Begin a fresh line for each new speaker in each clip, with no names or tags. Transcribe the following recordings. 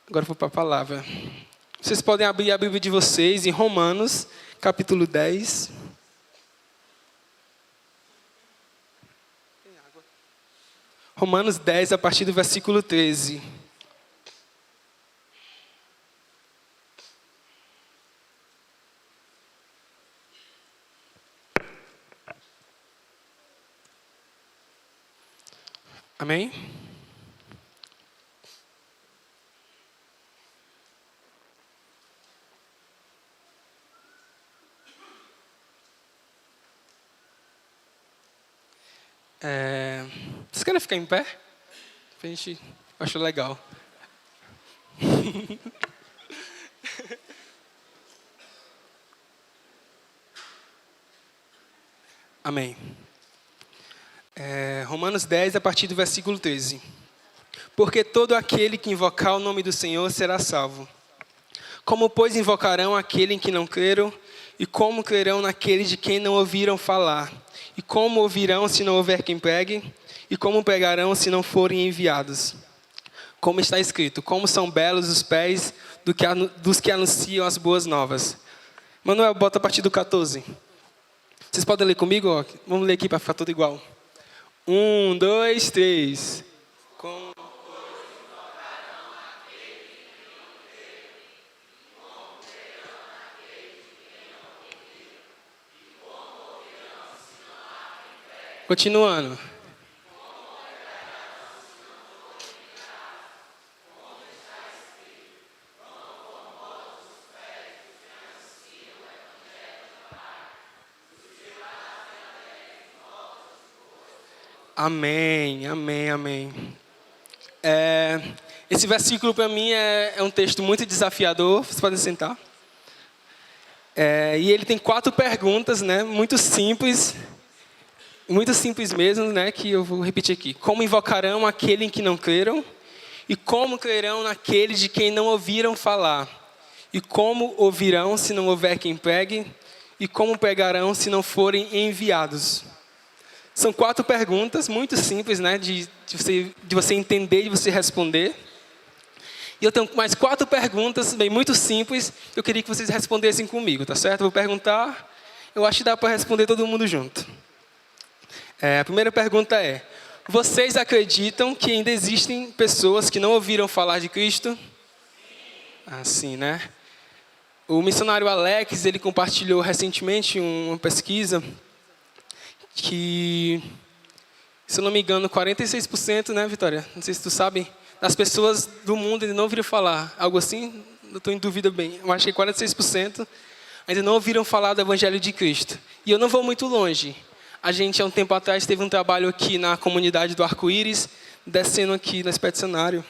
Agora eu vou para a palavra. Vocês podem abrir a Bíblia de vocês em Romanos, capítulo 10. Romanos 10, a partir do versículo 13. Amém? Vocês querem ficar em pé? A gente acha legal. Amém. Romanos 10, a partir do versículo 13. Porque todo aquele que invocar o nome do Senhor será salvo. Como, pois, invocarão aquele em que não creram? E como crerão naquele de quem não ouviram falar? E como ouvirão se não houver quem pregue? E como pregarão se não forem enviados? Como está escrito, como são belos os pés dos que anunciam as boas novas. Manuel, bota a partir do 14. Vocês podem ler comigo? Ó? Vamos ler aqui para ficar tudo igual. 1, 2, 3. Continuando. Amém, amém, amém. Esse versículo para mim é um texto muito desafiador. Vocês podem sentar. E ele tem 4 perguntas, né? Muito simples mesmo, né? Que eu vou repetir aqui. Como invocarão aquele em que não creram? E como crerão naquele de quem não ouviram falar? E como ouvirão se não houver quem pregue? E como pregarão se não forem enviados? São 4 perguntas muito simples, né? De você entender, de você responder. E eu tenho mais 4 perguntas, bem, muito simples, que eu queria que vocês respondessem comigo, tá certo? Eu vou perguntar, eu acho que dá para responder todo mundo junto. A primeira pergunta é: vocês acreditam que ainda existem pessoas que não ouviram falar de Cristo? Assim, né? O missionário Alex, ele compartilhou recentemente uma pesquisa que, se eu não me engano, 46%, né, Vitória? Não sei se tu sabe, das pessoas do mundo ainda não ouviram falar. Algo assim? Eu estou em dúvida bem. Eu acho que 46% ainda não ouviram falar do Evangelho de Cristo. E eu não vou muito longe. A gente, há um tempo atrás, teve um trabalho aqui na comunidade do Arco-Íris, descendo aqui no expedicionário.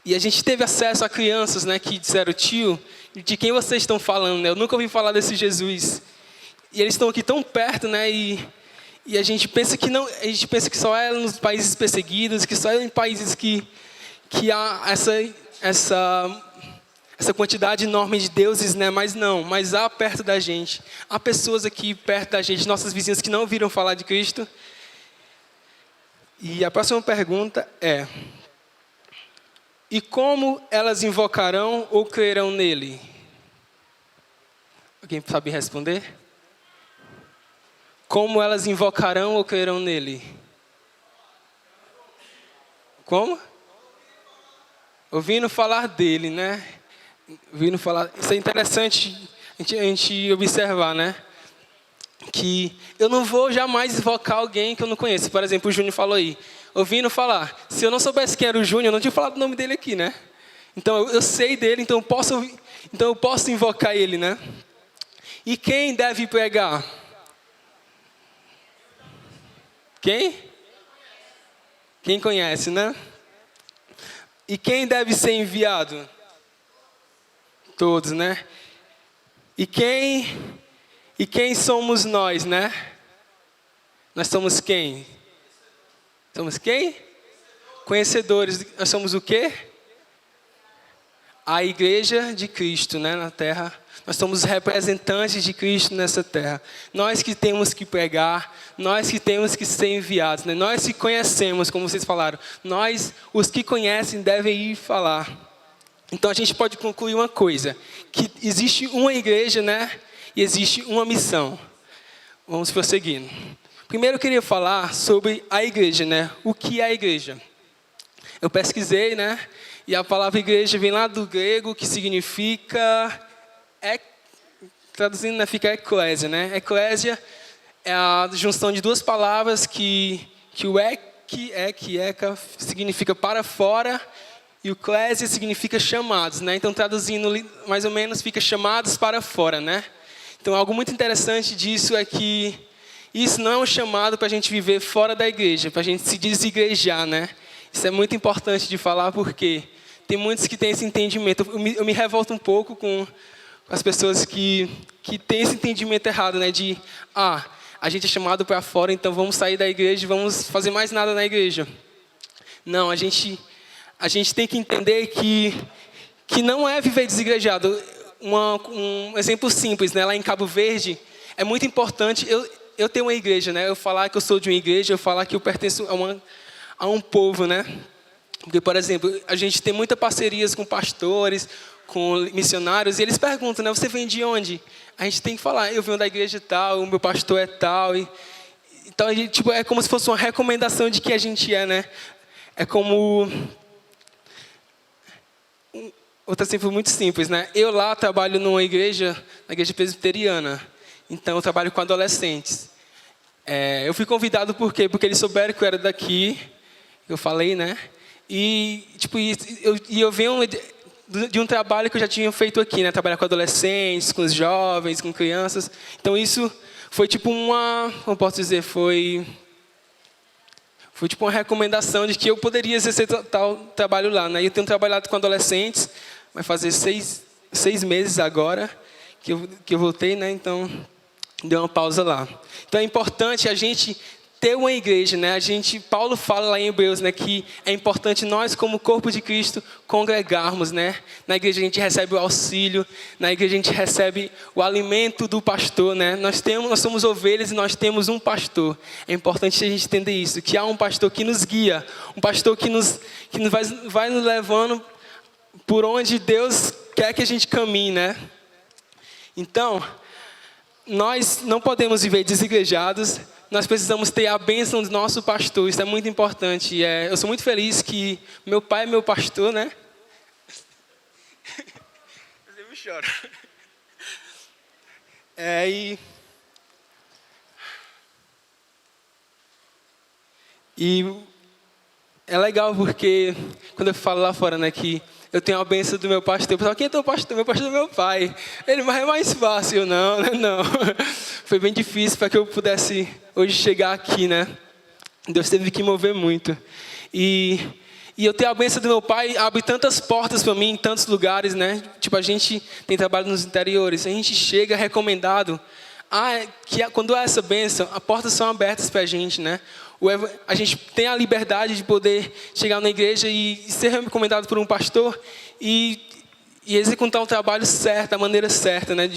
E a gente teve acesso a crianças, né, que disseram: tio, de quem vocês estão falando? Né? Eu nunca ouvi falar desse Jesus. E eles estão aqui tão perto, né? E a gente pensa que não, a gente pensa que só é nos países perseguidos, que só é em países que há essa quantidade enorme de deuses, né? Mas não, mas há perto da gente. Há pessoas aqui perto da gente, nossas vizinhas que não ouviram falar de Cristo. E a próxima pergunta é: e como elas invocarão ou crerão nele? Alguém sabe responder? Como elas invocarão ou crerão nele? Como? Ouvindo falar dele, né? Ouvindo falar. Isso é interessante a gente observar, né? Que eu não vou jamais invocar alguém que eu não conheço. Por exemplo, o Júnior falou aí. Ouvindo falar. Se eu não soubesse quem era o Júnior, eu não tinha falado o nome dele aqui, né? Então eu sei dele, então eu posso invocar ele, né? E quem deve pregar? Quem? Quem conhece, né? E quem deve ser enviado? Todos, né? E quem somos nós, né? Nós somos quem? Somos quem? Conhecedores. Nós somos o quê? A igreja de Cristo, né, na terra. Nós somos representantes de Cristo nessa terra. Nós que temos que pregar, nós que temos que ser enviados, né? Nós que conhecemos, como vocês falaram. Nós, os que conhecem, devem ir falar. Então a gente pode concluir uma coisa, que existe uma igreja, né? E existe uma missão. Vamos prosseguindo. Primeiro eu queria falar sobre a igreja, né? O que é a igreja? Eu pesquisei, né? E a palavra igreja vem lá do grego, que significa, traduzindo, né, fica eclésia, né? Eclésia é a junção de duas palavras que o eca, significa para fora, e o clésia significa chamados, né? Então, traduzindo mais ou menos, fica chamados para fora, né? Então, algo muito interessante disso é que isso não é um chamado para a gente viver fora da igreja, para a gente se desigrejar, né? Isso é muito importante de falar porque tem muitos que têm esse entendimento. Eu me revolto um pouco com as pessoas que têm esse entendimento errado, né? De, a gente é chamado para fora, então vamos sair da igreja e vamos fazer mais nada na igreja. Não, a gente tem que entender que não é viver desigrejado. Um exemplo simples, né? Lá em Cabo Verde, é muito importante eu ter uma igreja, né? Eu falar que eu sou de uma igreja, eu falar que eu pertenço a um povo, né? Porque, por exemplo, a gente tem muitas parcerias com pastores, com missionários, e eles perguntam, né? Você vem de onde? A gente tem que falar, eu venho da igreja tal, o meu pastor é tal. Então, é como se fosse uma recomendação de que a gente é, né? É como... Outro exemplo muito simples, né? Eu lá trabalho na igreja presbiteriana. Então, eu trabalho com adolescentes. Eu fui convidado por quê? Porque eles souberam que eu era daqui. Eu falei, né? E eu venho de um trabalho que eu já tinha feito aqui, né? Trabalhar com adolescentes, com os jovens, com crianças. Então, isso foi tipo como posso dizer, foi tipo uma recomendação de que eu poderia exercer tal trabalho lá, né? Eu tenho trabalhado com adolescentes, vai fazer seis meses agora que eu voltei, né? Então, deu uma pausa lá. Então, é importante a gente ter uma igreja, né? Paulo fala lá em Hebreus, né, que é importante nós, como corpo de Cristo, congregarmos, né? Na igreja a gente recebe o auxílio, na igreja a gente recebe o alimento do pastor, né? Nós somos ovelhas e nós temos um pastor. É importante a gente entender isso, que há um pastor que nos guia, um pastor que vai nos levando por onde Deus quer que a gente caminhe, né? Então, nós não podemos viver desigrejados. Nós precisamos ter a bênção do nosso pastor, isso é muito importante. Eu sou muito feliz que meu pai é meu pastor, né? Eu sempre choro. E é legal porque, quando eu falo lá fora, né, que eu tenho a bênção do meu pastor. Eu pensava, quem é teu pastor? Meu pastor é meu pai. Ele, mas é mais fácil. Não. Foi bem difícil para que eu pudesse hoje chegar aqui, né? Deus teve que mover muito. E eu ter a bênção do meu pai abre tantas portas para mim em tantos lugares, né? Tipo, a gente tem trabalho nos interiores. A gente chega recomendado. Quando há essa bênção, as portas são abertas para a gente, né? A gente tem a liberdade de poder chegar na igreja e ser recomendado por um pastor e executar o trabalho certo, da maneira certa, né?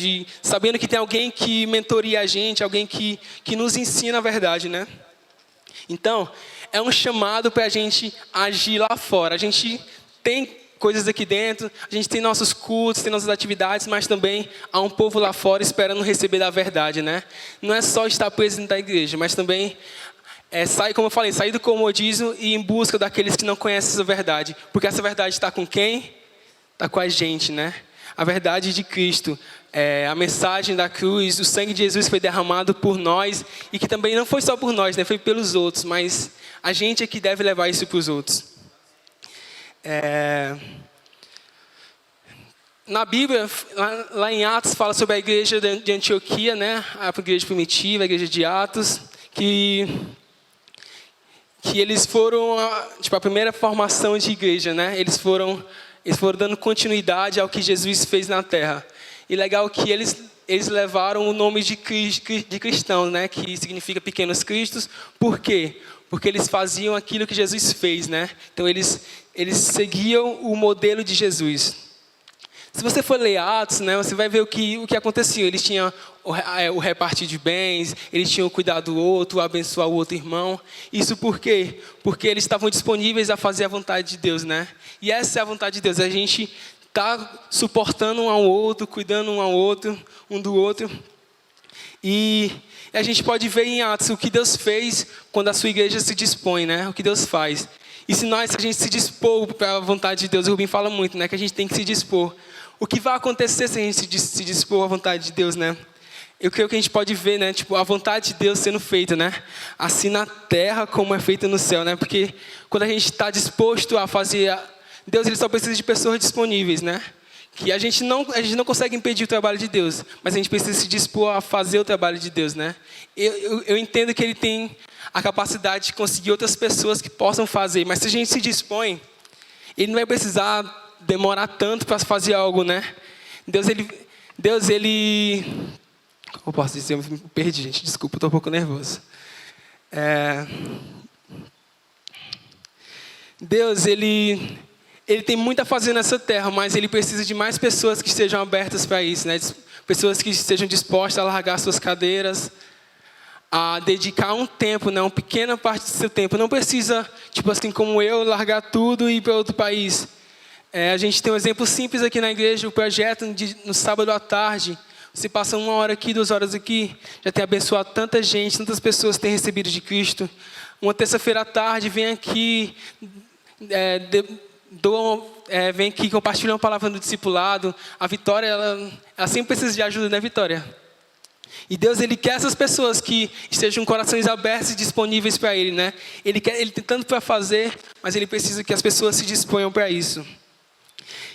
Sabendo que tem alguém que mentoria a gente, alguém que nos ensina a verdade, né? Então, é um chamado para a gente agir lá fora. A gente tem coisas aqui dentro, a gente tem nossos cultos, tem nossas atividades, mas também há um povo lá fora esperando receber da verdade, né? Não é só estar presente da igreja, mas também como eu falei, sair do comodismo e ir em busca daqueles que não conhecem essa verdade. Porque essa verdade está com quem? Está com a gente, né? A verdade de Cristo, a mensagem da cruz, o sangue de Jesus foi derramado por nós e que também não foi só por nós, né? Foi pelos outros, mas a gente é que deve levar isso para os outros. Na Bíblia, lá em Atos, fala sobre a igreja de Antioquia, né? A igreja primitiva, a igreja de Atos, que eles foram a primeira formação de igreja, né? Eles foram dando continuidade ao que Jesus fez na terra. E legal que eles levaram o nome de cristãos, né? Que significa pequenos cristos. Por quê? Porque eles faziam aquilo que Jesus fez, né? Então eles seguiam o modelo de Jesus. Se você for ler Atos, né, você vai ver o que acontecia. Eles tinham o repartir de bens, eles tinham o cuidar do outro, abençoar o outro irmão. Isso por quê? Porque eles estavam disponíveis a fazer a vontade de Deus, né? E essa é a vontade de Deus, a gente tá suportando um ao outro, cuidando um ao outro, um do outro. E a gente pode ver em Atos o que Deus fez quando a sua igreja se dispõe, né? O que Deus faz. E se a gente se dispor para a vontade de Deus, o Rubem fala muito, né? Que a gente tem que se dispor. O que vai acontecer se a gente se dispor à vontade de Deus, né? Eu creio que a gente pode ver, né? Tipo, a vontade de Deus sendo feita, né? Assim na terra como é feita no céu, né? Porque quando a gente está disposto a fazer... Deus, ele só precisa de pessoas disponíveis, né? Que a gente não consegue impedir o trabalho de Deus, mas a gente precisa se dispor a fazer o trabalho de Deus, né? Eu entendo que ele tem a capacidade de conseguir outras pessoas que possam fazer, mas se a gente se dispõe, ele não vai precisar demorar tanto para fazer algo, né? Deus, ele... Eu posso dizer, eu me perdi, gente, desculpa, estou um pouco nervoso. Deus, ele tem muito a fazer nessa terra, mas ele precisa de mais pessoas que estejam abertas para isso, né? Pessoas que estejam dispostas a largar suas cadeiras, a dedicar um tempo, né? Uma pequena parte do seu tempo. Não precisa, tipo assim, como eu, largar tudo e ir para outro país. A gente tem um exemplo simples aqui na igreja, o projeto no sábado à tarde. Você passa 1 hora aqui, 2 horas aqui, já tem abençoado tanta gente, tantas pessoas têm recebido de Cristo. Uma terça-feira à tarde, vem aqui, vem aqui, compartilha uma palavra do discipulado. A Vitória, ela sempre precisa de ajuda, né, Vitória? E Deus, ele quer essas pessoas que estejam com corações abertos e disponíveis para ele, né? Ele tem tanto para fazer, mas ele precisa que as pessoas se disponham para isso.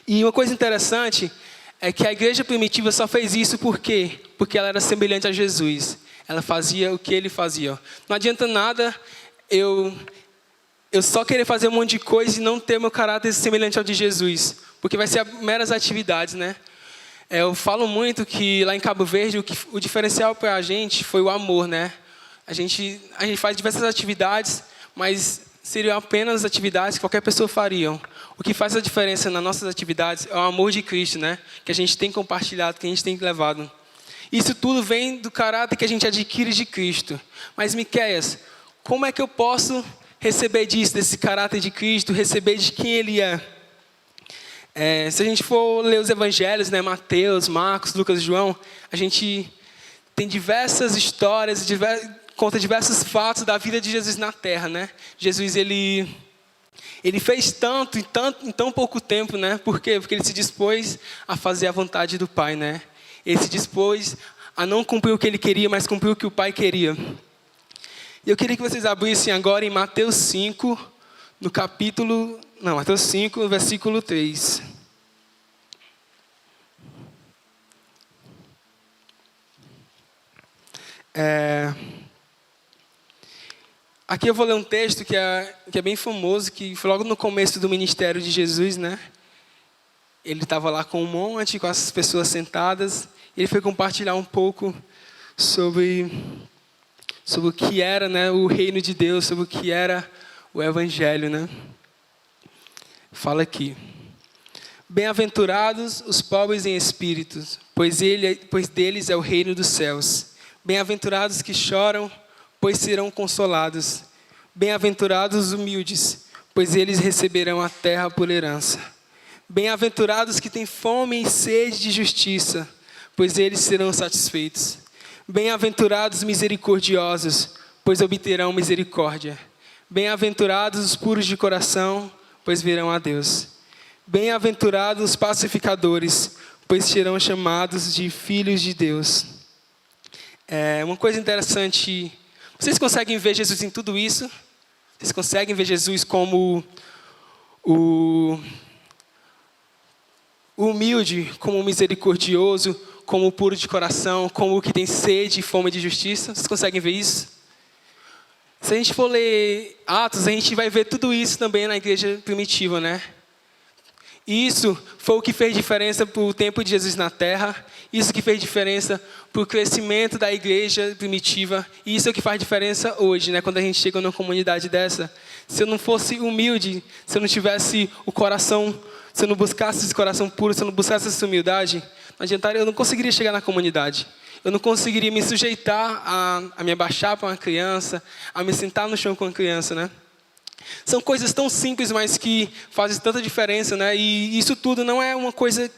E uma coisa interessante é que a igreja primitiva só fez isso por quê? Porque ela era semelhante a Jesus. Ela fazia o que ele fazia. Não adianta nada eu só querer fazer um monte de coisa e não ter meu caráter semelhante ao de Jesus. Porque vai ser meras atividades, né? Eu falo muito que lá em Cabo Verde o diferencial para a gente foi o amor, né? A gente faz diversas atividades, mas seriam apenas atividades que qualquer pessoa faria. O que faz a diferença nas nossas atividades é o amor de Cristo, né? Que a gente tem compartilhado, que a gente tem levado. Isso tudo vem do caráter que a gente adquire de Cristo. Mas, Miqueias, como é que eu posso receber disso, desse caráter de Cristo, receber de quem Ele é? Se a gente for ler os evangelhos, né? Mateus, Marcos, Lucas e João, a gente tem diversas histórias, conta diversos fatos da vida de Jesus na terra, né? Jesus, ele fez tanto em tão pouco tempo, né? Por quê? Porque ele se dispôs a fazer a vontade do Pai, né? Ele se dispôs a não cumprir o que ele queria, mas cumprir o que o Pai queria. E eu queria que vocês abrissem agora em Mateus 5, Mateus 5, versículo 3. Aqui eu vou ler um texto que é bem famoso, que foi logo no começo do ministério de Jesus, né? Ele estava lá com um monte, com as pessoas sentadas, e ele foi compartilhar um pouco sobre o que era, né, o reino de Deus, sobre o que era o evangelho, né? Fala aqui: bem-aventurados os pobres em espírito, pois deles é o reino dos céus. Bem-aventurados que choram, pois serão consolados. Bem-aventurados os humildes, pois eles receberão a terra por herança. Bem-aventurados que têm fome e sede de justiça, pois eles serão satisfeitos. Bem-aventurados os misericordiosos, pois obterão misericórdia. Bem-aventurados os puros de coração, pois verão a Deus. Bem-aventurados os pacificadores, pois serão chamados de filhos de Deus. Uma coisa interessante, vocês conseguem ver Jesus em tudo isso? Vocês conseguem ver Jesus como o humilde, como o misericordioso, como o puro de coração, como o que tem sede e fome de justiça? Vocês conseguem ver isso? Se a gente for ler Atos, a gente vai ver tudo isso também na igreja primitiva, né? Isso foi o que fez diferença para o tempo de Jesus na terra. Isso que fez diferença para o crescimento da igreja primitiva. E isso é o que faz diferença hoje, né? Quando a gente chega numa comunidade dessa. Se eu não fosse humilde, se eu não tivesse o coração, se eu não buscasse esse coração puro, se eu não buscasse essa humildade, não adiantaria, eu não conseguiria chegar na comunidade. Eu não conseguiria me sujeitar a me abaixar para uma criança, a me sentar no chão com uma criança, né? São coisas tão simples, mas que fazem tanta diferença, né? E isso tudo não é uma coisa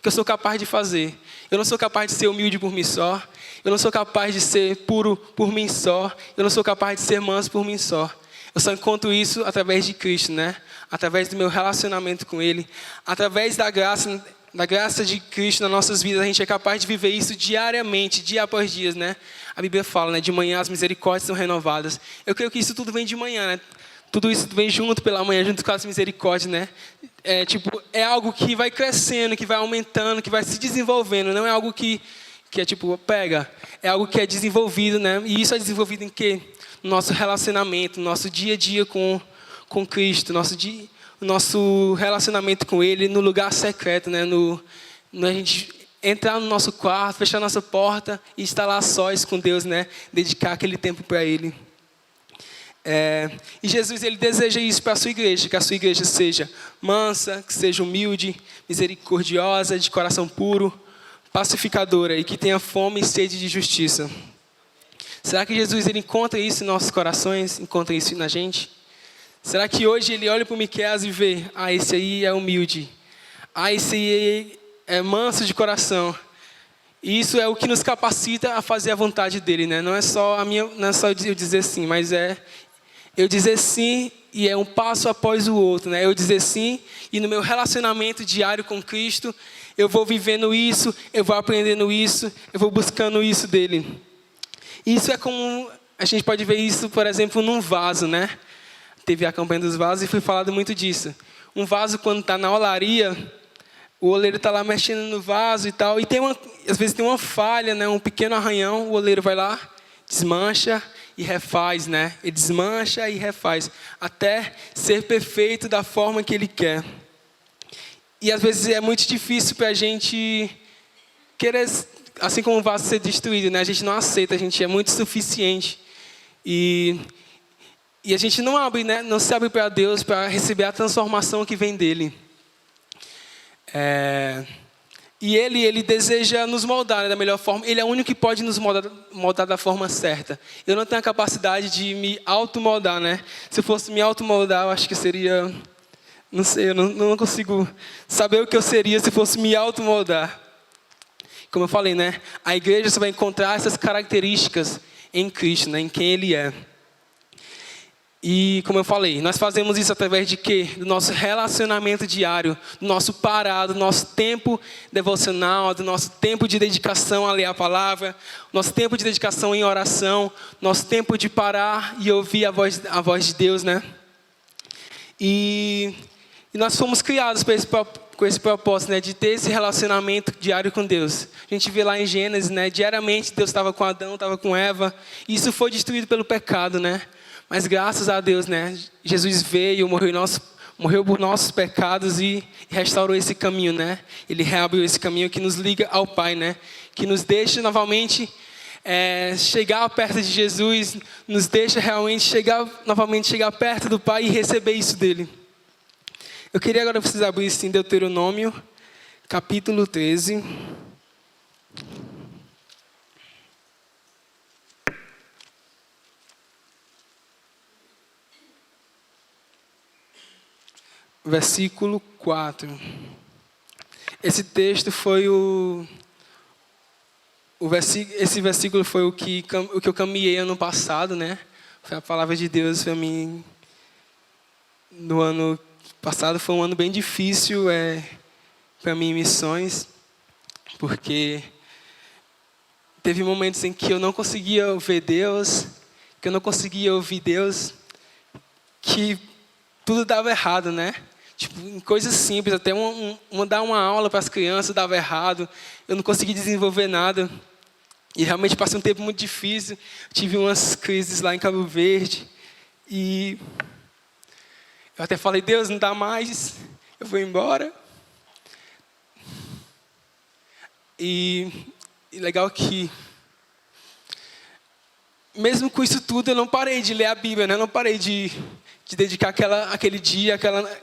que eu sou capaz de fazer. Eu não sou capaz de ser humilde por mim só. Eu não sou capaz de ser puro por mim só. Eu não sou capaz de ser manso por mim só. Eu só encontro isso através de Cristo, né? Através do meu relacionamento com Ele. Através da graça de Cristo nas nossas vidas, a gente é capaz de viver isso diariamente, dia após dia, né? A Bíblia fala, né? De manhã as misericórdias são renovadas. Eu creio que isso tudo vem de manhã, né? Tudo isso vem junto pela manhã, junto com as misericórdias, né? É algo que vai crescendo, que vai aumentando, que vai se desenvolvendo. Não é algo que é tipo, pega. É algo que é desenvolvido, né? E isso é desenvolvido em quê? No nosso relacionamento, no nosso dia a dia com Cristo, nosso relacionamento com Ele no lugar secreto, né? No a gente entrar no nosso quarto, fechar nossa porta e estar lá sós com Deus, né? Dedicar aquele tempo para Ele. E Jesus, Ele deseja isso para a sua igreja, que a sua igreja seja mansa, que seja humilde, misericordiosa, de coração puro, pacificadora e que tenha fome e sede de justiça. Será que Jesus, Ele encontra isso em nossos corações, encontra isso na gente? Será que hoje Ele olha para o Miqueias e vê, esse aí é humilde, esse aí é manso de coração? E isso é o que nos capacita a fazer a vontade dEle, né? Não é só eu dizer sim, mas é eu dizer sim e é um passo após o outro, né? Eu dizer sim e no meu relacionamento diário com Cristo, eu vou vivendo isso, eu vou aprendendo isso, eu vou buscando isso dEle. Isso é como, a gente pode ver isso, por exemplo, num vaso, né? Teve a campanha dos vasos e foi falado muito disso. Um vaso, quando está na olaria, o oleiro está lá mexendo no vaso e tal, e às vezes tem uma falha, né? Um pequeno arranhão, o oleiro vai lá, desmancha e refaz, né? Ele desmancha e refaz, até ser perfeito da forma que ele quer. E às vezes é muito difícil para a gente querer, assim como o vaso ser destruído, né? A gente não aceita, a gente é muito suficiente. E a gente não abre, né? Não se abre para Deus para receber a transformação que vem dEle. E Ele deseja nos moldar, né, da melhor forma. Ele é o único que pode nos moldar da forma certa. Eu não tenho a capacidade de me automoldar, né? Se eu fosse me automoldar, eu acho que seria... Não sei, eu não consigo saber o que eu seria se fosse me automoldar. Como eu falei, né? A igreja só vai encontrar essas características em Cristo, né? Em quem Ele é. E, como eu falei, nós fazemos isso através de quê? Do nosso relacionamento diário, do nosso parado, do nosso tempo devocional, do nosso tempo de dedicação a ler a palavra, nosso tempo de dedicação em oração, nosso tempo de parar e ouvir a voz de Deus, né? E nós fomos criados com esse propósito, né? De ter esse relacionamento diário com Deus. A gente vê lá em Gênesis, né? Diariamente Deus estava com Adão, estava com Eva. E isso foi destruído pelo pecado, né? Mas graças a Deus, né? Jesus veio, morreu por nossos pecados e restaurou esse caminho, né? Ele reabriu esse caminho que nos liga ao Pai, né? Que nos deixa novamente chegar perto de Jesus, nos deixa realmente novamente chegar perto do Pai e receber isso dEle. Eu queria agora que vocês abrissem Deuteronômio, capítulo 13. Versículo 4. Esse texto foi esse versículo foi o que eu caminhei ano passado, né? Foi a palavra de Deus para mim. No ano passado foi um ano bem difícil para mim em missões, porque teve momentos em que eu não conseguia ver Deus, que eu não conseguia ouvir Deus, que tudo dava errado, né? Tipo, em coisas simples, até dar uma aula para as crianças dava errado, eu não conseguia desenvolver nada. E realmente passei um tempo muito difícil, tive umas crises lá em Cabo Verde, e eu até falei, Deus, não dá mais, eu vou embora. E legal que, mesmo com isso tudo, eu não parei de ler a Bíblia, né? Eu não parei de dedicar aquele dia,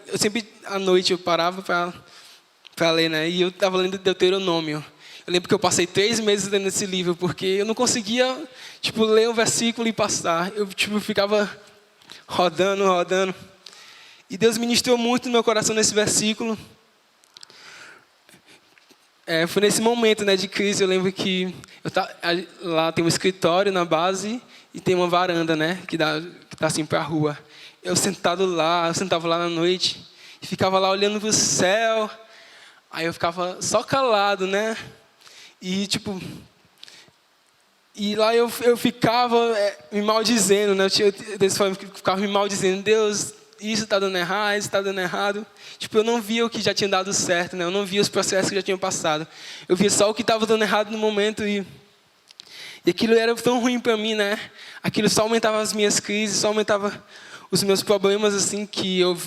eu sempre, à noite, eu parava para ler, né? E eu estava lendo Deuteronômio. Eu lembro que eu passei 3 meses lendo esse livro, porque eu não conseguia, ler um versículo e passar. Eu, ficava rodando, rodando. E Deus ministrou muito no meu coração nesse versículo. Foi nesse momento, né, de crise. Eu lembro que lá tem um escritório na base e tem uma varanda, né, que tá assim para a rua. Eu sentava lá na noite e ficava lá olhando para o céu. Aí eu ficava só calado, né? E lá eu ficava me maldizendo, né? Eu ficava me maldizendo, Deus, isso está dando errado, isso está dando errado. Eu não via o que já tinha dado certo, né? Eu não via os processos que já tinham passado. Eu via só o que estava dando errado no momento e aquilo era tão ruim para mim, né? Aquilo só aumentava as minhas crises, só aumentava os meus problemas, assim, que eu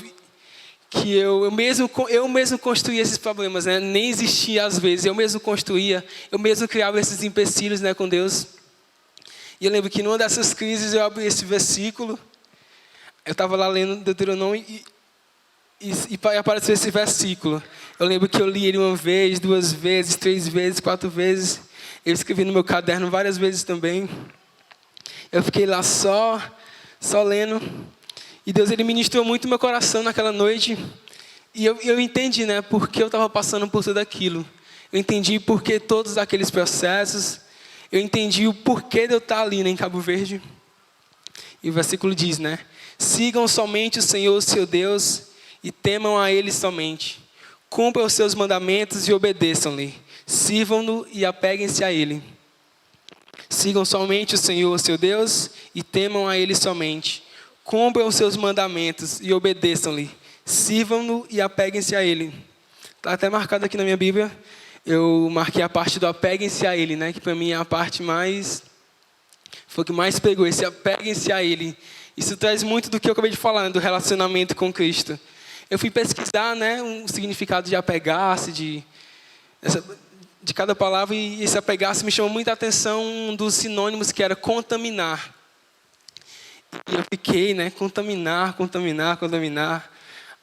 mesmo construía esses problemas, né? Nem existia às vezes, eu mesmo construía, eu mesmo criava esses empecilhos, né, com Deus. E eu lembro que numa dessas crises eu abri esse versículo, eu estava lá lendo Deuteronômio e apareceu esse versículo. Eu lembro que eu li ele 1 vez, 2 vezes, 3 vezes, 4 vezes. Eu escrevi no meu caderno várias vezes também. Eu fiquei lá só lendo. E Deus, Ele ministrou muito meu coração naquela noite. E eu entendi, né, por que eu estava passando por tudo aquilo. Eu entendi por que todos aqueles processos. Eu entendi o porquê de eu estar ali, né, em Cabo Verde. E o versículo diz, né? Sigam somente o Senhor, seu Deus, e temam a Ele somente. Cumpram os seus mandamentos e obedeçam-lhe. Sirvam-no e apeguem-se a Ele. Sigam somente o Senhor, seu Deus, e temam a Ele somente. Cumpram os seus mandamentos e obedeçam-lhe. Sirvam-no e apeguem-se a Ele. Está até marcado aqui na minha Bíblia. Eu marquei a parte do apeguem-se a Ele, né? Que para mim é a parte mais... Foi o que mais pegou, esse apeguem-se a Ele. Isso traz muito do que eu acabei de falar, né? Do relacionamento com Cristo. Eu fui pesquisar, né? Um significado de apegar-se, de cada palavra. E esse apegar-se me chamou muita atenção um dos sinônimos que era contaminar. E eu fiquei, né, contaminar.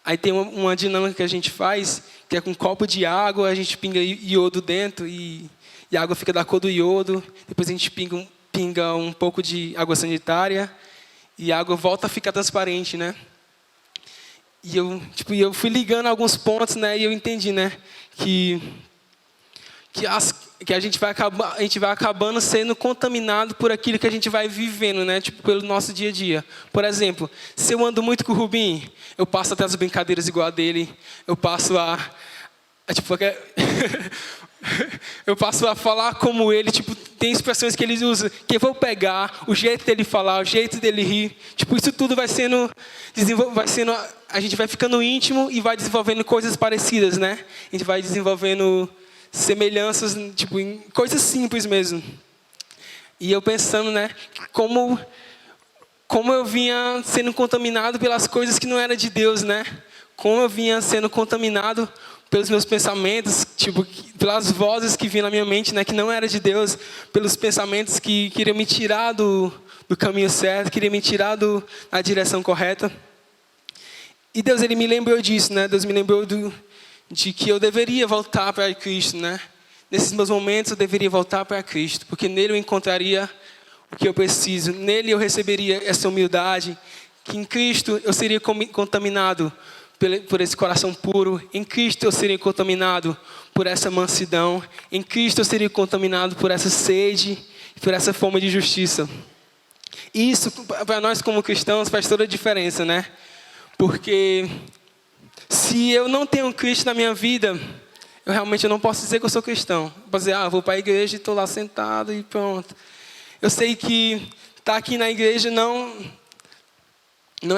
Aí tem uma dinâmica que a gente faz, que é com um copo de água, a gente pinga iodo dentro e a água fica da cor do iodo. Depois a gente pinga um pouco de água sanitária e a água volta a ficar transparente, né? E eu fui ligando alguns pontos, né, e eu entendi, né, que a gente vai acabando sendo contaminado por aquilo que a gente vai vivendo, né? Pelo nosso dia a dia. Por exemplo, se eu ando muito com o Rubim, eu passo até as brincadeiras igual a dele, eu passo eu passo a falar como ele, tem expressões que ele usa, que eu vou pegar, o jeito dele falar, o jeito dele rir, isso tudo vai sendo, a gente vai ficando íntimo e vai desenvolvendo coisas parecidas, né? A gente vai desenvolvendo semelhanças, em coisas simples mesmo. E eu pensando, né, como eu vinha sendo contaminado pelas coisas que não eram de Deus, né? Como eu vinha sendo contaminado pelos meus pensamentos, pelas vozes que vinham na minha mente, né, que não era de Deus, pelos pensamentos que queriam me tirar do caminho certo, queriam me tirar da direção correta. E Deus, Ele me lembrou disso, né? Deus me lembrou de que eu deveria voltar para Cristo, né? Nesses meus momentos eu deveria voltar para Cristo, porque nele eu encontraria o que eu preciso, nele eu receberia essa humildade, que em Cristo eu seria contaminado por esse coração puro, em Cristo eu seria contaminado por essa mansidão, em Cristo eu seria contaminado por essa sede, por essa fome de justiça. E isso, para nós como cristãos, faz toda a diferença, né? Porque se eu não tenho Cristo na minha vida, eu realmente não posso dizer que eu sou cristão. Eu posso dizer, vou para a igreja e estou lá sentado e pronto. Eu sei que estar aqui na igreja não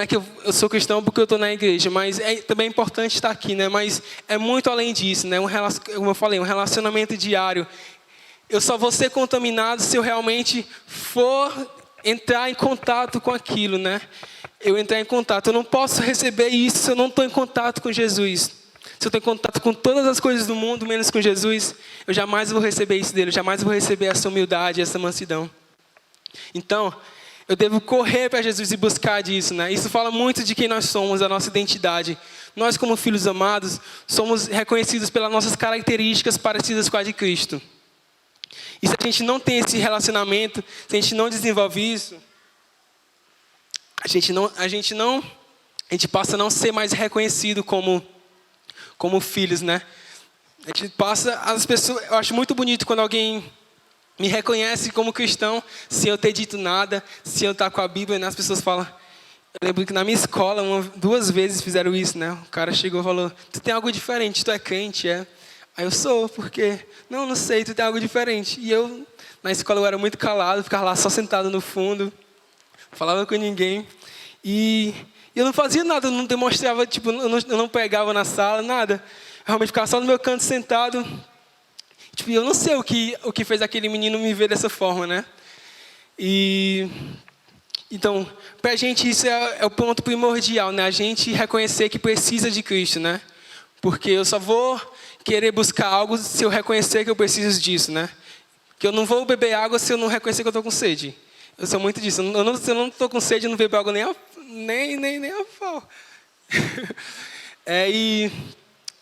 é que eu sou cristão porque eu estou na igreja, mas também é importante estar aqui, né? Mas é muito além disso, né? Como eu falei, um relacionamento diário. Eu só vou ser contaminado se eu realmente for entrar em contato com aquilo, né? Eu entrar em contato. Eu não posso receber isso se eu não estou em contato com Jesus. Se eu estou em contato com todas as coisas do mundo, menos com Jesus, eu jamais vou receber isso dele. Eu jamais vou receber essa humildade, essa mansidão. Então, eu devo correr para Jesus e buscar disso, né? Isso fala muito de quem nós somos, da nossa identidade. Nós, como filhos amados, somos reconhecidos pelas nossas características parecidas com a de Cristo. E se a gente não tem esse relacionamento, se a gente não desenvolve isso, a gente passa a não ser mais reconhecido como filhos, né? A gente passa, as pessoas, eu acho muito bonito quando alguém me reconhece como cristão, sem eu ter dito nada, sem eu estar com a Bíblia, né? As pessoas falam. Eu lembro que na minha escola, duas vezes fizeram isso, né? O cara chegou e falou: tu tem algo diferente, tu é crente, é? Aí eu sou, porque não sei, tu tem algo diferente. E eu, na escola, eu era muito calado, ficava lá só sentado no fundo, não falava com ninguém. E eu não fazia nada, eu não demonstrava, tipo, eu não pegava na sala, nada. Eu realmente ficava só no meu canto sentado. Tipo, eu não sei o que fez aquele menino me ver dessa forma, né? Então, pra gente isso é o ponto primordial, né? A gente reconhecer que precisa de Cristo, né? Porque eu só vou querer buscar algo se eu reconhecer que eu preciso disso, né? Que eu não vou beber água se eu não reconhecer que eu estou com sede. Eu sou muito disso. Se eu não estou com sede, eu não bebo água nem a pau.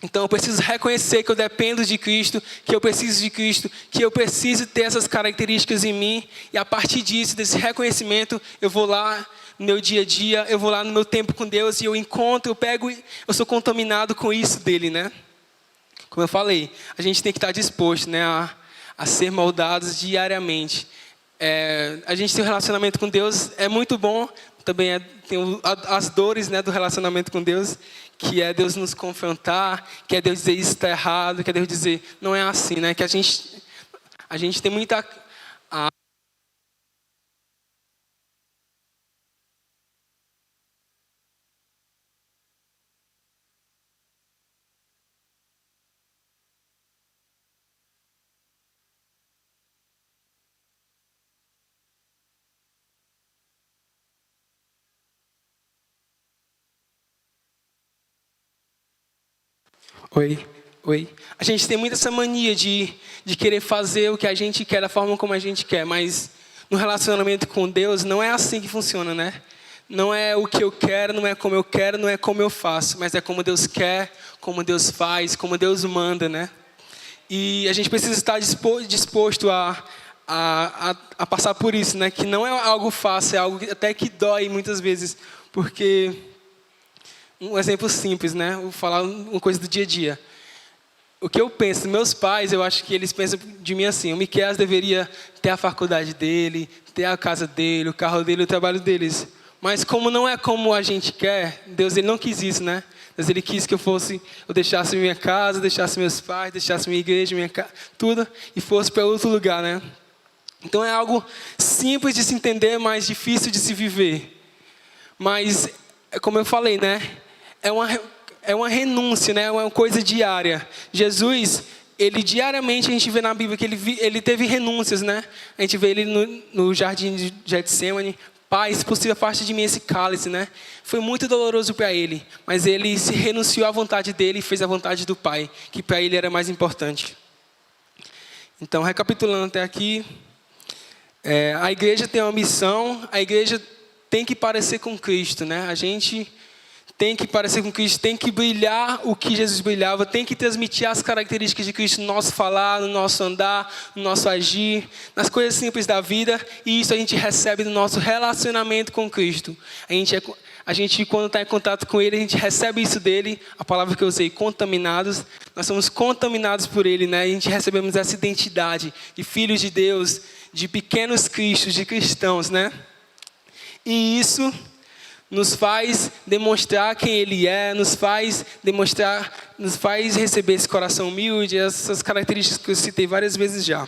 Então eu preciso reconhecer que eu dependo de Cristo, que eu preciso de Cristo, que eu preciso ter essas características em mim. E a partir disso, desse reconhecimento, eu vou lá no meu dia a dia, eu vou lá no meu tempo com Deus e eu encontro, eu sou contaminado com isso dele, né? Como eu falei, a gente tem que estar disposto, né, a ser moldados diariamente. A gente ter um relacionamento com Deus é muito bom, também tem as dores, né, do relacionamento com Deus, que é Deus nos confrontar, que é Deus dizer isso está errado, que é Deus dizer não é assim, né? Que a gente tem muita... Oi. A gente tem muito essa mania de querer fazer o que a gente quer, da forma como a gente quer, mas no relacionamento com Deus não é assim que funciona, né? Não é o que eu quero, não é como eu quero, não é como eu faço, mas é como Deus quer, como Deus faz, como Deus manda, né? E a gente precisa estar disposto a passar por isso, né? Que não é algo fácil, é algo até que dói muitas vezes, porque... Um exemplo simples, né? Vou falar uma coisa do dia a dia. O que eu penso, meus pais, eu acho que eles pensam de mim assim: o Miqueias deveria ter a faculdade dele, ter a casa dele, o carro dele, o trabalho deles. Mas como não é como a gente quer, Deus ele não quis isso, né? Deus ele quis que eu deixasse minha casa, deixasse meus pais, deixasse minha igreja, tudo, e fosse para outro lugar, né? Então é algo simples de se entender, mas difícil de se viver. Mas, como eu falei, né? É uma renúncia, né? É uma coisa diária. Jesus, ele diariamente, a gente vê na Bíblia que ele teve renúncias, né? A gente vê ele no jardim de Getsemane: Pai, se possível, afaste de mim esse cálice, né? Foi muito doloroso para ele, mas ele se renunciou à vontade dele e fez a vontade do Pai, que para ele era mais importante. Então, recapitulando até aqui, a igreja tem uma missão, a igreja tem que parecer com Cristo, né? A gente tem que parecer com Cristo, tem que brilhar o que Jesus brilhava, tem que transmitir as características de Cristo no nosso falar, no nosso andar, no nosso agir, nas coisas simples da vida, e isso a gente recebe no nosso relacionamento com Cristo. A gente quando está em contato com Ele, a gente recebe isso dele, a palavra que eu usei, contaminados. Nós somos contaminados por Ele, né? A gente recebemos essa identidade de filhos de Deus, de pequenos cristos, de cristãos, né? E isso nos faz demonstrar quem Ele é, nos faz receber esse coração humilde, essas características que eu citei várias vezes já.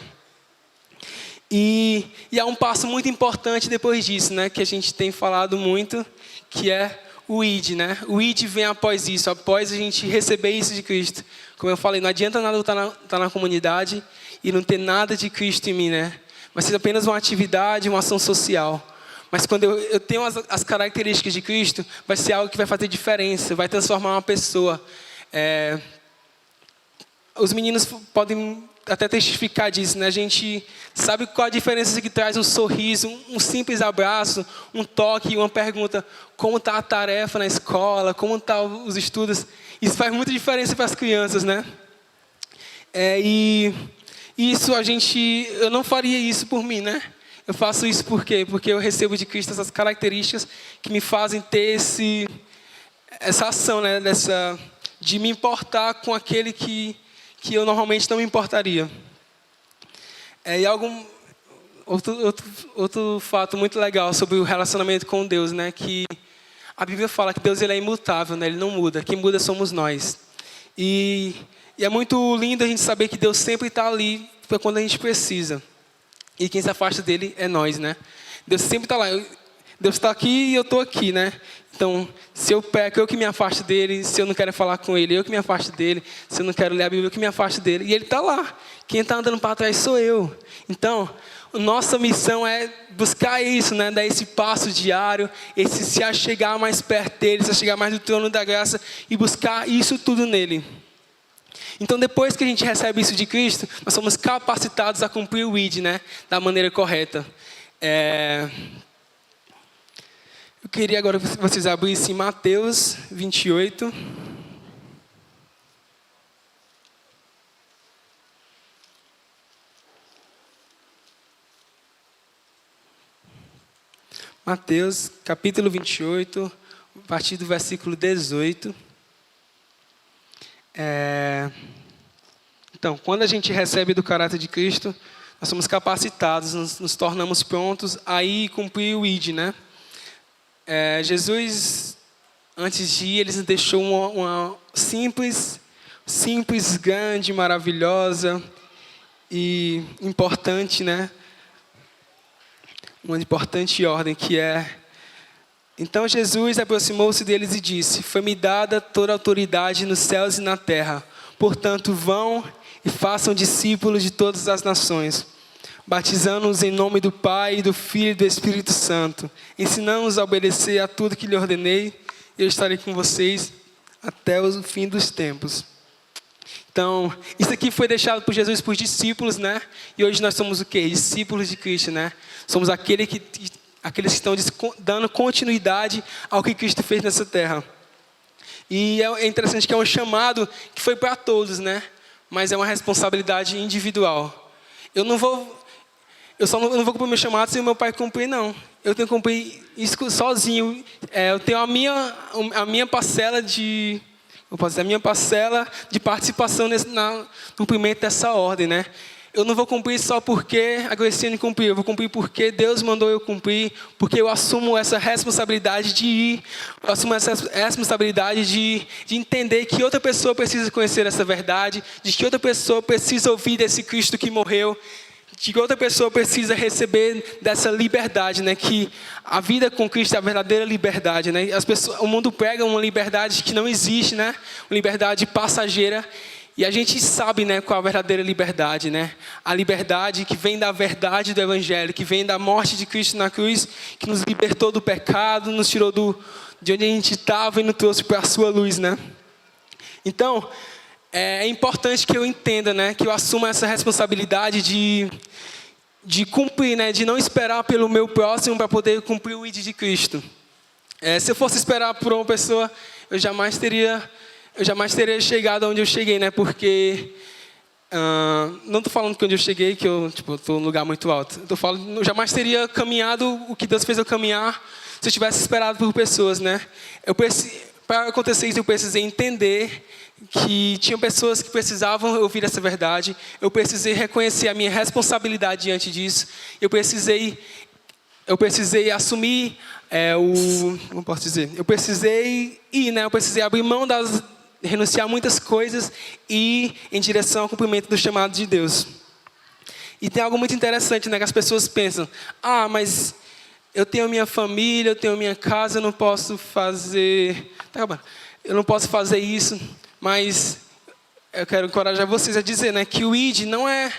E há um passo muito importante depois disso, né, que a gente tem falado muito, que é o ID, né? O ID vem após isso, após a gente receber isso de Cristo. Como eu falei, não adianta nada eu estar na comunidade e não ter nada de Cristo em mim, né? Vai ser apenas uma atividade, uma ação social. Mas quando eu tenho as características de Cristo, vai ser algo que vai fazer diferença, vai transformar uma pessoa. Os meninos podem até testificar disso, né? A gente sabe qual a diferença que traz um sorriso, um simples abraço, um toque, uma pergunta: como está a tarefa na escola, como estão os estudos. Isso faz muita diferença para as crianças, né? E isso eu não faria isso por mim, né? Eu faço isso por quê? Porque eu recebo de Cristo essas características que me fazem ter essa ação, né? De me importar com aquele que eu normalmente não me importaria. E outro fato muito legal sobre o relacionamento com Deus, né? Que a Bíblia fala que Deus ele é imutável, né? Ele não muda. Quem muda somos nós. E é muito lindo a gente saber que Deus sempre está ali para quando a gente precisa. E quem se afasta dele é nós, né? Deus sempre está lá. Deus está aqui e eu estou aqui, né? Então, se eu peco, eu que me afasto dele. Se eu não quero falar com ele, eu que me afasto dele. Se eu não quero ler a Bíblia, eu que me afasto dele. E ele está lá. Quem está andando para trás sou eu. Então, nossa missão é buscar isso, né? Dar esse passo diário, se achegar mais perto dele, se achegar mais do trono da graça e buscar isso tudo nele. Então, depois que a gente recebe isso de Cristo, nós somos capacitados a cumprir o ID, né? Da maneira correta. Eu queria agora que vocês abrissem Mateus 28. Mateus, capítulo 28, a partir do versículo 18. Então, quando a gente recebe do caráter de Cristo, nós somos capacitados, nos tornamos prontos a ir cumprir o ID, né? Jesus, antes de ir, ele nos deixou uma simples, grande, maravilhosa e importante, né? Uma importante ordem que é... Então Jesus aproximou-se deles e disse: foi-me dada toda a autoridade nos céus e na terra. Portanto, vão e façam discípulos de todas as nações, batizando-os em nome do Pai, do Filho e do Espírito Santo, ensinando-os a obedecer a tudo que lhe ordenei, e eu estarei com vocês até o fim dos tempos. Então, isso aqui foi deixado por Jesus por discípulos, né? E hoje nós somos o quê? Discípulos de Cristo, né? Somos aqueles que estão dando continuidade ao que Cristo fez nessa terra. E é interessante que é um chamado que foi para todos, né? Mas é uma responsabilidade individual. Eu não vou cumprir meu chamado se o meu pai cumprir, não. Eu tenho que cumprir isso sozinho. Eu tenho a minha parcela de... a minha parcela de participação no cumprimento dessa ordem, né? Eu não vou cumprir só porque a Graciane cumpriu. Eu vou cumprir porque Deus mandou eu cumprir. Porque eu assumo essa responsabilidade de ir. Eu assumo essa responsabilidade de entender que outra pessoa precisa conhecer essa verdade. De que outra pessoa precisa ouvir desse Cristo que morreu. De que outra pessoa precisa receber dessa liberdade, né? Que a vida com Cristo é a verdadeira liberdade, né? O mundo prega uma liberdade que não existe, né? Uma liberdade passageira. E a gente sabe, né, qual é a verdadeira liberdade, né? A liberdade que vem da verdade do Evangelho, que vem da morte de Cristo na cruz, que nos libertou do pecado, nos tirou de onde a gente estava e nos trouxe para a sua luz, né? Então, é importante que eu entenda, né, que eu assuma essa responsabilidade de cumprir, né, de não esperar pelo meu próximo para poder cumprir o ID de Cristo. Se eu fosse esperar por uma pessoa, eu jamais teria chegado onde eu cheguei, né? Porque não estou falando que onde eu cheguei, que eu estou num lugar muito alto. Eu jamais teria caminhado o que Deus fez eu caminhar se eu tivesse esperado por pessoas, né? Para acontecer isso, eu precisei entender que tinham pessoas que precisavam ouvir essa verdade. Eu precisei reconhecer a minha responsabilidade diante disso. Eu precisei assumir como posso dizer? Eu precisei ir, né? Eu precisei abrir mão renunciar a muitas coisas e ir em direção ao cumprimento do chamado de Deus. E tem algo muito interessante, né? Que as pessoas pensam: mas eu tenho minha família, eu tenho minha casa, eu não posso fazer... Eu não posso fazer isso, mas eu quero encorajar vocês a dizer, né? Que o ID não é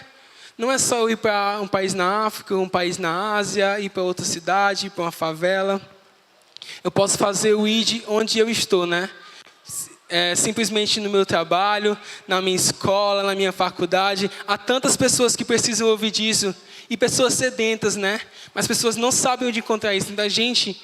só eu ir para um país na África, um país na Ásia, ir para outra cidade, ir para uma favela. Eu posso fazer o ID onde eu estou, né? Simplesmente no meu trabalho, na minha escola, na minha faculdade. Há tantas pessoas que precisam ouvir disso. E pessoas sedentas, né? Mas pessoas não sabem onde encontrar isso. Então a gente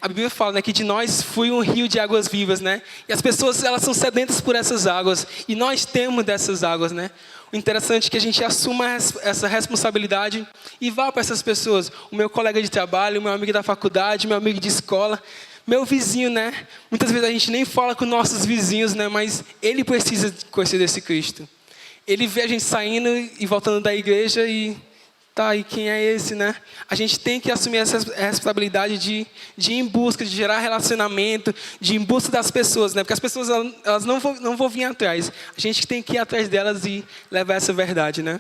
a Bíblia fala, né, que de nós flui um rio de águas vivas, né? E as pessoas, elas são sedentas por essas águas. E nós temos dessas águas, né? O interessante é que a gente assuma essa responsabilidade e vá para essas pessoas. O meu colega de trabalho, o meu amigo da faculdade, meu amigo de escola, meu vizinho, né? Muitas vezes a gente nem fala com nossos vizinhos, né? Mas ele precisa conhecer desse Cristo. Ele vê a gente saindo e voltando da igreja e... Tá, e quem é esse, né? A gente tem que assumir essa responsabilidade de ir em busca, de gerar relacionamento, de ir em busca das pessoas, né? Porque as pessoas, elas não vão vir atrás. A gente tem que ir atrás delas e levar essa verdade, né?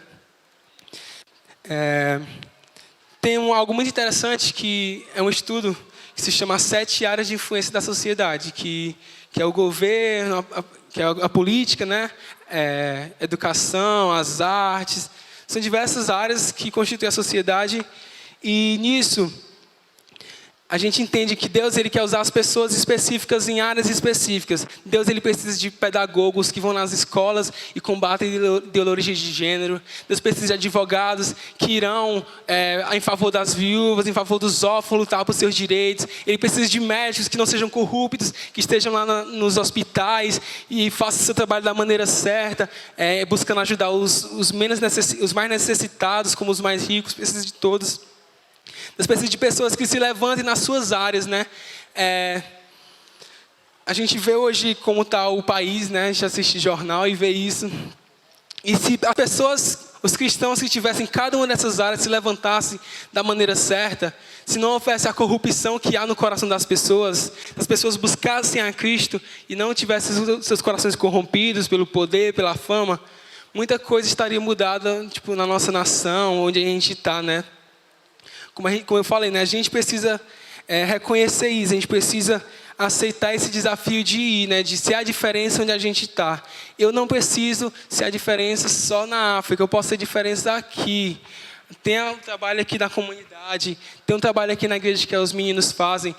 Tem algo muito interessante que é um estudo que se chama 7 áreas de influência da sociedade, que é o governo, que é a política, né? Educação, as artes... São diversas áreas que constituem a sociedade e nisso a gente entende que Deus ele quer usar as pessoas específicas em áreas específicas. Deus ele precisa de pedagogos que vão nas escolas e combatem ideologias de gênero. Deus precisa de advogados que irão em favor das viúvas, em favor dos órfãos, lutar por seus direitos. Ele precisa de médicos que não sejam corruptos, que estejam lá nos hospitais e façam seu trabalho da maneira certa, buscando ajudar os mais necessitados, como os mais ricos, precisa de todos. Deus precisa de pessoas que se levantem nas suas áreas, né? A gente vê hoje como está o país, né? A gente assiste jornal e vê isso. E se as pessoas, os cristãos que tivessem cada uma dessas áreas se levantassem da maneira certa, se não houvesse a corrupção que há no coração das pessoas, as pessoas buscassem a Cristo e não tivessem seus corações corrompidos pelo poder, pela fama, muita coisa estaria mudada, tipo, na nossa nação, onde a gente está, né? Como eu falei, né? A gente precisa reconhecer isso, a gente precisa aceitar esse desafio de ir, né? De ser a diferença onde a gente está. Eu não preciso ser a diferença só na África, eu posso ser a diferença aqui. Tem um trabalho aqui na comunidade, tem um trabalho aqui na igreja que os meninos fazem.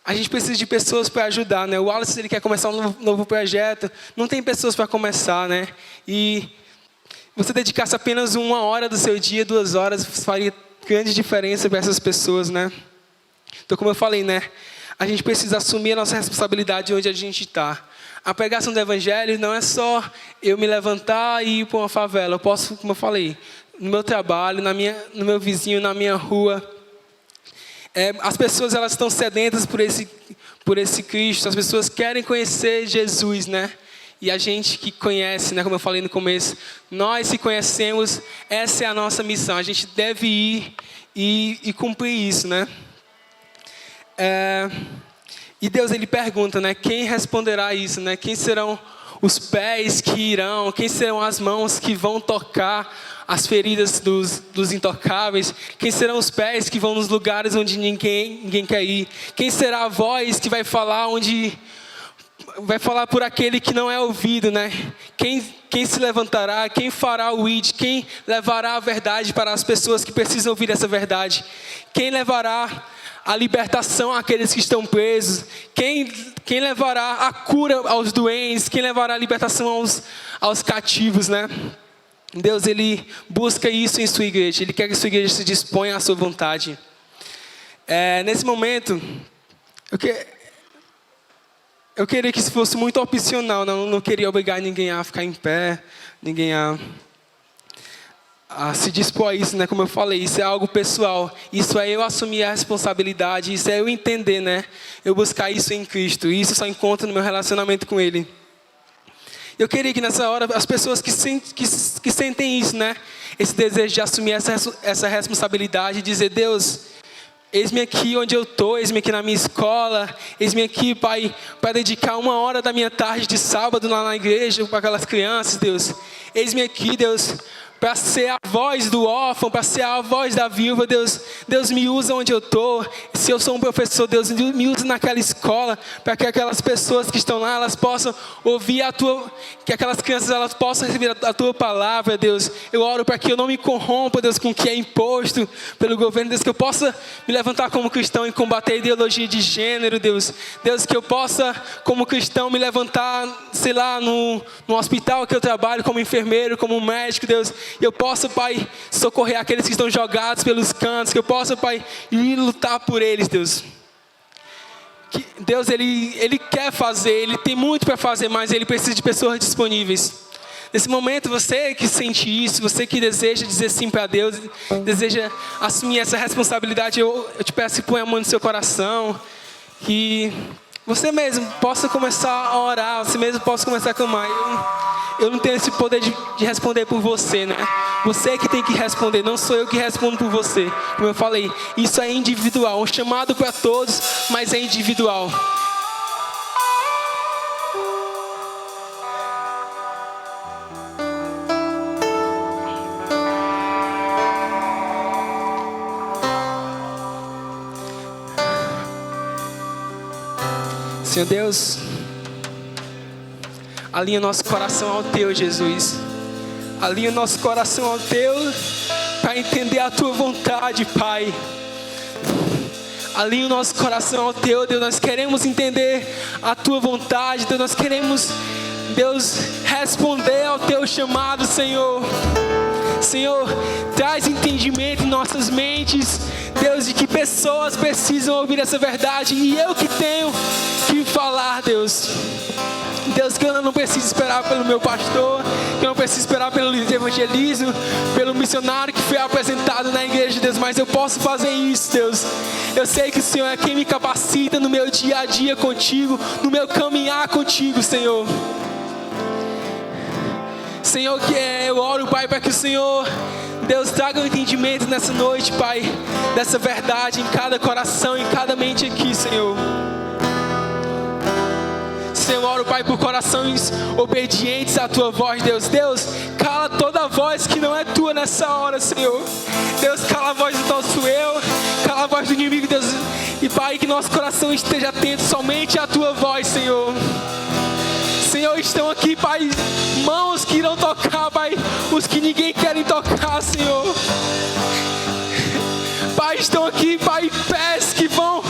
A gente precisa de pessoas para ajudar, né? O Wallace ele quer começar um novo projeto, não tem pessoas para começar, né? E você dedicasse apenas 1 hora do seu dia, 2 horas, faria grande diferença para essas pessoas, né? Então, como eu falei, né? A gente precisa assumir a nossa responsabilidade onde a gente está. A pregação do Evangelho não é só eu me levantar e ir para uma favela. Eu posso, como eu falei, no meu trabalho, no meu vizinho, na minha rua. As pessoas elas estão sedentas por esse Cristo. As pessoas querem conhecer Jesus, né? E a gente que conhece, né, como eu falei no começo, nós que conhecemos, essa é a nossa missão. A gente deve ir e cumprir isso, né? E Deus ele pergunta, né, quem responderá isso, né? Quem serão os pés que irão? Quem serão as mãos que vão tocar as feridas dos intocáveis? Quem serão os pés que vão nos lugares onde ninguém quer ir? Quem será a voz que vai falar por aquele que não é ouvido, né? Quem se levantará, quem fará o ID, quem levará a verdade para as pessoas que precisam ouvir essa verdade? Quem levará a libertação àqueles que estão presos? Quem levará a cura aos doentes? Quem levará a libertação aos cativos, né? Deus, ele busca isso em sua igreja. Ele quer que a sua igreja se disponha à sua vontade. Nesse momento, eu queria que isso fosse muito opcional, não queria obrigar ninguém a ficar em pé, ninguém a se dispor a isso, né? Como eu falei, isso é algo pessoal. Isso é eu assumir a responsabilidade, isso é eu entender, né? Eu buscar isso em Cristo. E isso só encontro no meu relacionamento com Ele. Eu queria que nessa hora as pessoas que sentem isso, né? Esse desejo de assumir essa responsabilidade e dizer, Deus, eis-me aqui onde eu estou, eis-me aqui na minha escola, eis-me aqui, Pai, para dedicar 1 hora da minha tarde de sábado lá na igreja para aquelas crianças, Deus. Eis-me aqui, Deus, para ser a voz do órfão, para ser a voz da viúva, Deus. Deus, me usa onde eu estou. Se eu sou um professor, Deus, me usa naquela escola, para que aquelas pessoas que estão lá, elas possam ouvir que aquelas crianças, elas possam receber a Tua palavra, Deus. Eu oro para que eu não me corrompa, Deus, com o que é imposto pelo governo, Deus, que eu possa me levantar como cristão e combater a ideologia de gênero, Deus. Deus, que eu possa, como cristão, me levantar, sei lá, no hospital que eu trabalho, como enfermeiro, como médico, Deus. E eu possa, Pai, socorrer aqueles que estão jogados pelos cantos. Que eu possa, Pai, ir lutar por eles, Deus. que Deus, Ele quer fazer, Ele tem muito para fazer, mas Ele precisa de pessoas disponíveis. Nesse momento, você que sente isso, você que deseja dizer sim para Deus, deseja assumir essa responsabilidade, eu te peço que ponha a mão no seu coração, que você mesmo possa começar a orar, você mesmo possa começar a clamar. Eu não tenho esse poder de responder por você, né? Você que tem que responder, não sou eu que respondo por você. Como eu falei, isso é individual, um chamado para todos, mas é individual. Senhor Deus, alinha nosso coração ao Teu, Jesus. Alinha nosso coração ao Teu, para entender a Tua vontade, Pai. Alinha o nosso coração ao Teu, Deus. Nós queremos entender a Tua vontade, Deus. Nós queremos, Deus, responder ao Teu chamado, Senhor. Senhor, traz entendimento em nossas mentes, Deus, de que pessoas precisam ouvir essa verdade, e eu que tenho que falar, Deus. Deus, que eu não preciso esperar pelo meu pastor, que eu não preciso esperar pelo evangelismo, pelo missionário que foi apresentado na igreja, Deus, mas eu posso fazer isso, Deus. Eu sei que o Senhor é quem me capacita no meu dia a dia contigo, no meu caminhar contigo, Senhor. Senhor, eu oro, Pai, para que o Senhor, Deus, traga um entendimento nessa noite, Pai, dessa verdade em cada coração, em cada mente aqui, Senhor. Senhor, eu oro, Pai, por corações obedientes à Tua voz, Deus. Deus, cala toda a voz que não é Tua nessa hora, Senhor. Deus, cala a voz do nosso eu, cala a voz do inimigo, Deus. E, Pai, que nosso coração esteja atento somente à Tua voz, Senhor. Senhor, estão aqui, Pai, mãos que irão tocar, Pai, os que ninguém querem tocar, Senhor. Pai, estão aqui, Pai, pés que vão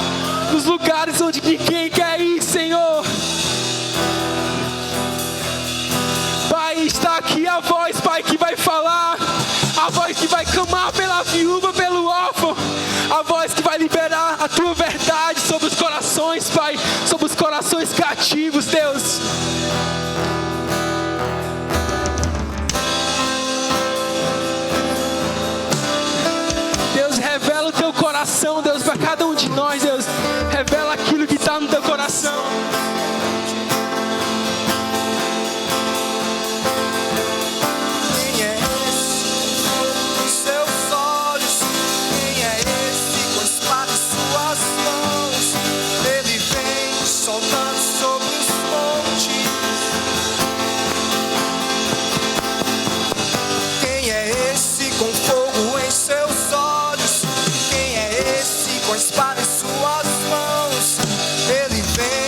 nos lugares onde ninguém quer ir, Senhor. Pai, está aqui a voz, Pai, que vai falar, a voz que vai clamar pela viúva, pelo órfão, a voz que vai liberar a Tua verdade sobre os corações, Pai, sobre os corações cativos, Deus. Deus, revela o Teu coração, Deus, para cada um de nós, Deus. Revela aquilo que está no Teu coração.
Soltando sobre os montes. Quem é esse com fogo em seus olhos? Quem é esse com espada em suas mãos? Ele vem.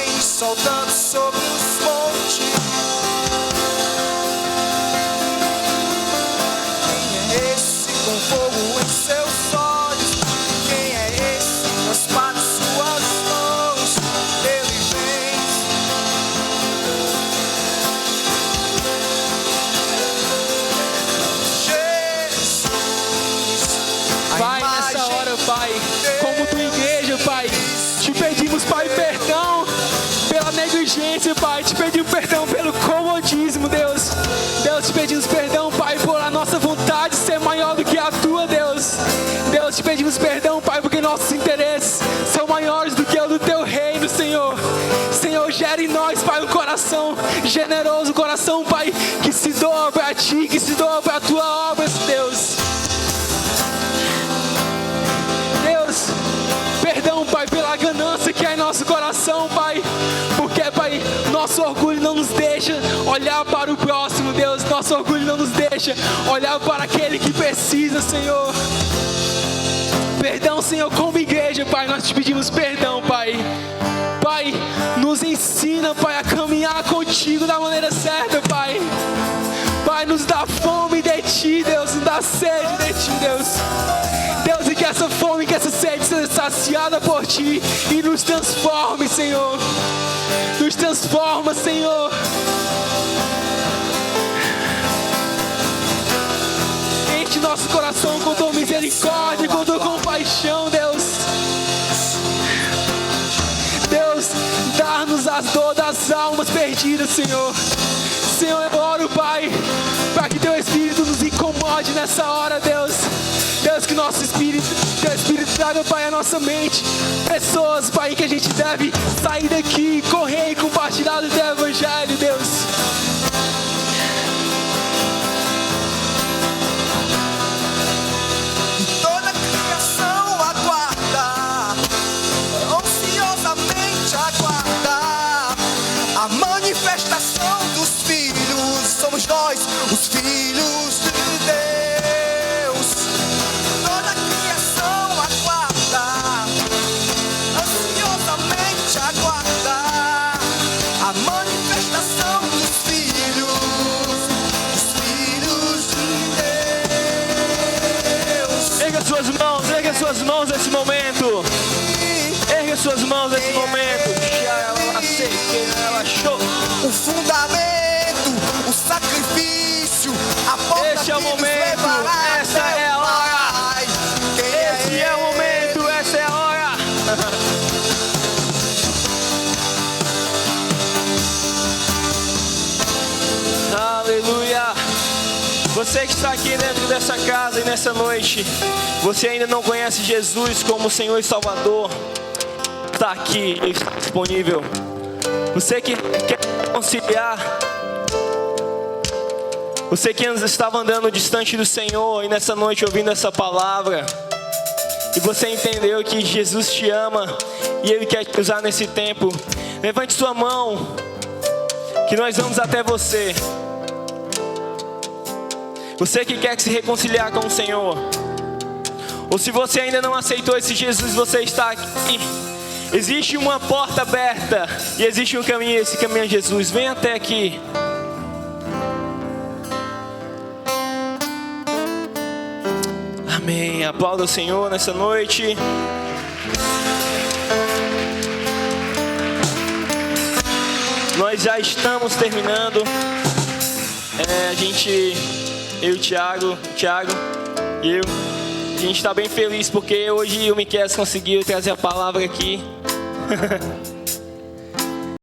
Jesus.
Pai, nessa hora, Pai, como Tua igreja, Pai, te pedimos, Pai, perdão pela negligência, Pai, te pedimos perdão pelo comodismo, Deus. Deus, te pedimos perdão, Pai, por a nossa vontade ser maior do que a Tua, Deus. Deus, te pedimos perdão, Pai, porque nossos interesses são maiores do que o do Teu reino, Senhor. Senhor, gera em nós, Pai, um coração generoso, um coração, Pai, que se doa para Ti, que se doa para a Tua obra, Deus. Deus, perdão, Pai, pela ganância que há em nosso coração, Pai, porque, Pai, nosso orgulho não nos deixa olhar para o próximo, Deus. Nosso orgulho não nos deixa olhar para aquele que precisa, Senhor. Perdão, Senhor, como igreja, Pai, nós te pedimos perdão, Pai. Pai, nos ensina, Pai, a caminhar contigo da maneira certa, Pai. Pai, nos dá fome de Ti, Deus, nos dá sede de Ti, Deus. Deus, e que essa fome, que essa sede seja saciada por Ti e nos transforme, Senhor. Nos transforma, Senhor. Enche nosso coração com Tua misericórdia, com Tua compaixão, Deus. Deus, perdidas, Senhor. Senhor, eu oro, Pai, para que Teu Espírito nos incomode nessa hora, Deus. Deus, que nosso Espírito, Teu Espírito traga, Pai, a nossa mente pessoas, Pai, que a gente deve sair daqui, correr e compartilhar do Teu Evangelho, Deus.
Toda a criação aguarda, ansiosamente aguarda a manifestação dos filhos. Somos nós, os filhos de Deus. Toda a criação aguarda, ansiosamente aguarda a manifestação dos filhos de Deus.
Erga suas mãos nesse momento. Erga suas mãos nesse momento.
O fundamento, o sacrifício, a porta
Este é o
que nos
momento,
levará
essa
até
é a
o
hora.
Pai.
Esse é o momento, essa é a hora. Aleluia. Você que está aqui dentro dessa casa e nessa noite, você ainda não conhece Jesus como Senhor e Salvador, está aqui, Ele está disponível. Você que quer conciliar, você que estava andando distante do Senhor e nessa noite ouvindo essa palavra, e você entendeu que Jesus te ama e Ele quer te usar nesse tempo, levante sua mão, que nós vamos até você. Você que quer se reconciliar com o Senhor, ou se você ainda não aceitou esse Jesus, você está aqui. Existe uma porta aberta e existe um caminho, esse caminho é Jesus. Vem até aqui. Amém. Aplauda o Senhor nessa noite. Nós já estamos terminando. Eu e o Thiago e eu. A gente está bem feliz porque hoje o Miquel conseguiu trazer a palavra aqui.